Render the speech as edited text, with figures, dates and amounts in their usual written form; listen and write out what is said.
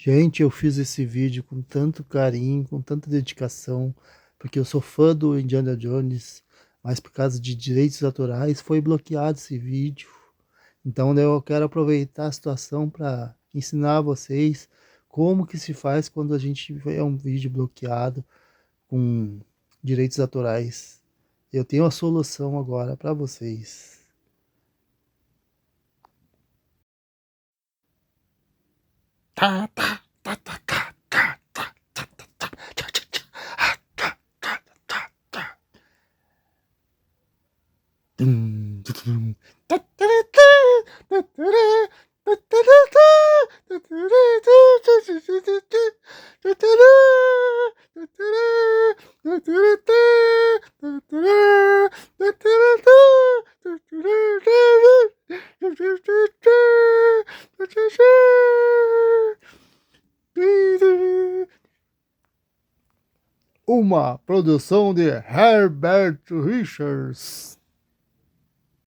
Gente, eu fiz esse vídeo com tanto carinho, com tanta dedicação, porque eu sou fã do Indiana Jones, mas por causa de direitos autorais foi bloqueado esse vídeo. Então eu quero aproveitar a situação para ensinar vocês como que se faz quando a gente vê um vídeo bloqueado com direitos autorais. Eu tenho a solução agora para vocês. Tá, tá, tá, tá, tá, tá, tá, tá, tá, tá, tchá, tchá, tchá, ah, tá, tá, tá, tá. Tum, tum, tá, tá, tá, tá, tá, tá, tá, tá, tá, tá, uma produção de Herbert Richards.